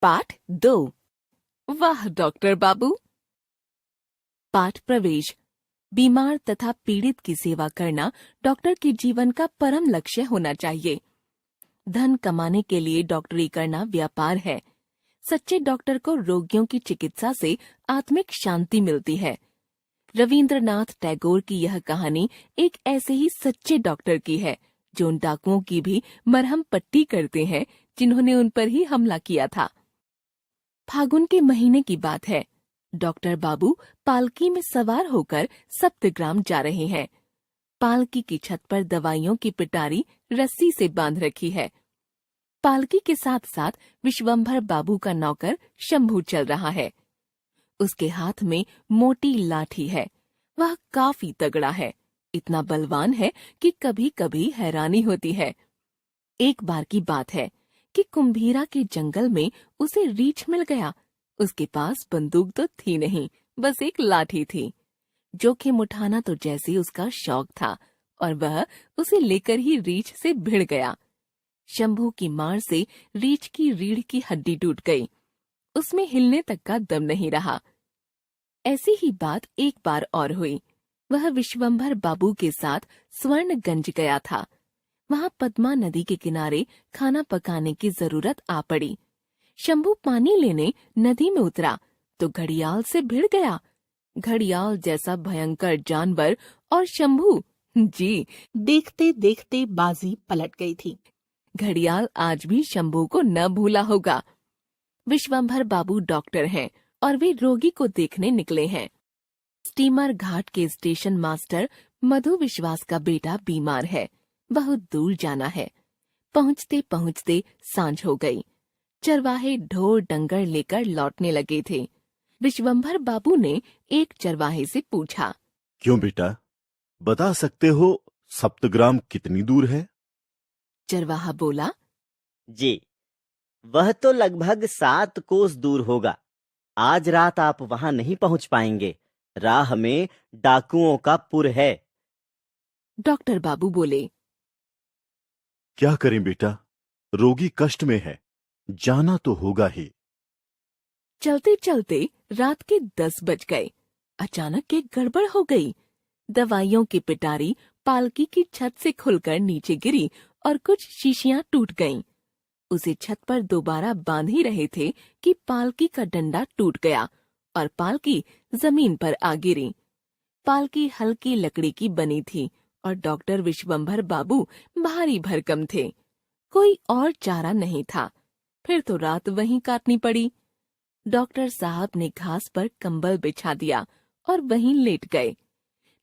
पाठ 2। वाह डॉक्टर बाबू। पाठ प्रवेश। बीमार तथा पीड़ित की सेवा करना डॉक्टर के जीवन का परम लक्ष्य होना चाहिए। धन कमाने के लिए डॉक्टरी करना व्यापार है। सच्चे डॉक्टर को रोगियों की चिकित्सा से आत्मिक शांति मिलती है। रविंद्रनाथ टैगोर की यह कहानी एक ऐसे ही सच्चे डॉक्टर की है जो उन डाकुओं की भी मरहम पट्टी करते हैं जिन्होंने उन पर ही हमला किया था। फागुन के महीने की बात है। डॉक्टर बाबू पालकी में सवार होकर सप्तग्राम जा रहे हैं। पालकी की छत पर दवाइयों की पिटारी रस्सी से बांध रखी है। पालकी के साथ साथ विश्वंभर बाबू का नौकर शंभू चल रहा है। उसके हाथ में मोटी लाठी है। वह काफी तगड़ा है, इतना बलवान है कि कभी कभी हैरानी होती है। एक बार की बात है कि कुंभीरा के जंगल में उसे रीछ मिल गया। उसके पास बंदूक तो थी नहीं, बस एक लाठी थी। जोखिम उठाना तो जैसे उसका शौक था और वह उसे लेकर ही रीछ से भिड़ गया। शंभू की मार से रीछ की रीढ़ की हड्डी टूट गई। उसमें हिलने तक का दम नहीं रहा। ऐसी ही बात एक बार और हुई। वह विश्वंभर बाबू के साथ स्वर्णगंज गया था। वहां पद्मा नदी के किनारे खाना पकाने की जरूरत आ पड़ी। शंभू पानी लेने नदी में उतरा तो घड़ियाल से भिड़ गया। घड़ियाल जैसा भयंकर जानवर और शंभू, जी, देखते देखते बाजी पलट गई थी। घड़ियाल आज भी शंभू को न भूला होगा। विश्वंभर बाबू डॉक्टर हैं और वे रोगी को देखने निकले हैं। स्टीमर घाट के स्टेशन मास्टर मधु विश्वास का बेटा बीमार है। बहुत दूर जाना है। पहुंचते पहुंचते सांझ हो गई। चरवाहे ढोर डंगर लेकर लौटने लगे थे। विश्वंभर बाबू ने एक चरवाहे से पूछा, क्यों बेटा, बता सकते हो सप्तग्राम कितनी दूर है? चरवाहा बोला, जी, वह तो लगभग 7 कोस दूर होगा। आज रात आप वहां नहीं पहुंच पाएंगे। राह में डाकुओं का पुर है। डॉक्टर बाबू बोले, क्या करें बेटा, रोगी कष्ट में है, जाना तो होगा ही। चलते चलते रात के 10 बज गए। अचानक एक गड़बड़ हो गई। दवाइयों की पिटारी पालकी की छत से खुलकर नीचे गिरी और कुछ शीशियां टूट गईं। उसे छत पर दोबारा बांध ही रहे थे कि पालकी का डंडा टूट गया और पालकी जमीन पर आ गिरी। पालकी हल्की लकड़ी की बनी थी और डॉक्टर विश्वंभर बाबू भारी भरकम थे। कोई और चारा नहीं था। फिर तो रात वहीं काटनी पड़ी। डॉक्टर साहब ने घास पर कंबल बिछा दिया और वहीं लेट गए।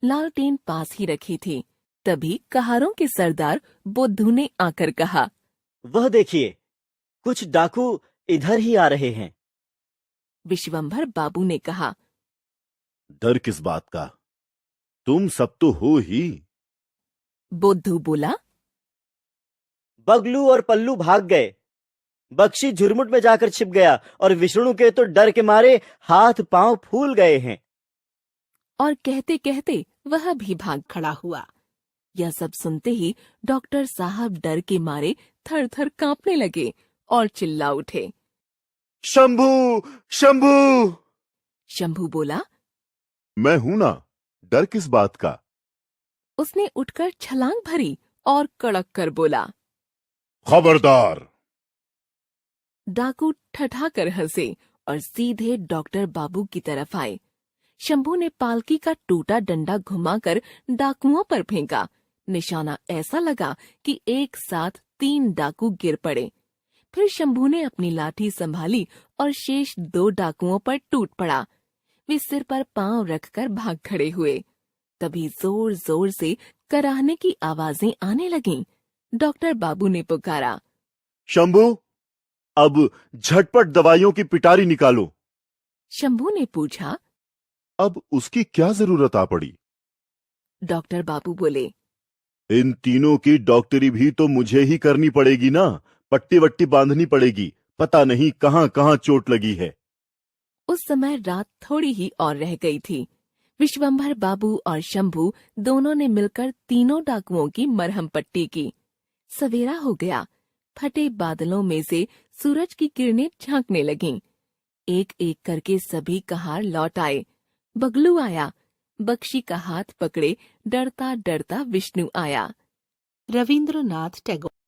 लालटेन पास ही रखी थी। तभी कहारों के सरदार बुद्धू ने आकर कहा, वह देखिए, कुछ डाकू इधर ही आ रहे हैं। विश्वंभर बाबू ने कहा, डर किस बात का, तुम सब तो हो ही। बुद्धू बोला, बगलू और पल्लू भाग गए। बख्शी झुरमुट में जाकर छिप गया और विष्णु के तो डर के मारे हाथ पांव फूल गए हैं। और कहते कहते वह भी भाग खड़ा हुआ। यह सब सुनते ही डॉक्टर साहब डर के मारे थर थर कांपने लगे और चिल्ला उठे, शंभू, शंभू। शंभू बोला, मैं हूं ना, डर किस बात का। उसने उठकर छलांग भरी और कड़क कर बोला। खबरदार। डाकू ठठाकर हंसे और सीधे डॉक्टर बाबू की तरफ आए। शंभू ने पालकी का टूटा डंडा घुमाकर डाकुओं पर फेंका। निशाना ऐसा लगा कि एक साथ 3 डाकू गिर पड़े। फिर शंभू ने अपनी लाठी संभाली और शेष 2 डाकुओं पर टूट पड़ा। वे सिर पर पांव रखकर भाग खड़े हुए। तभी जोर जोर से कराहने की आवाजें आने लगीं। डॉक्टर बाबू ने पुकारा, शंभू, अब झटपट दवाइयों की पिटारी निकालो। शंभू ने पूछा, अब उसकी क्या जरूरत आ पड़ी? डॉक्टर बाबू बोले, इन तीनों की डॉक्टरी भी तो मुझे ही करनी पड़ेगी ना। पट्टी वट्टी बांधनी पड़ेगी। पता नहीं कहां कहां चोट लगी है। उस समय रात थोड़ी ही और रह गई थी। विश्वंभर बाबू और शंभू दोनों ने मिलकर तीनों डाकुओं की मरहम पट्टी की। सवेरा हो गया। फटे बादलों में से सूरज की किरणें झांकने लगीं। एक एक करके सभी कहार लौट आए। बगलू आया। बख्शी का हाथ पकड़े डरता डरता विष्णु आया। रविंद्रनाथ टैगोर।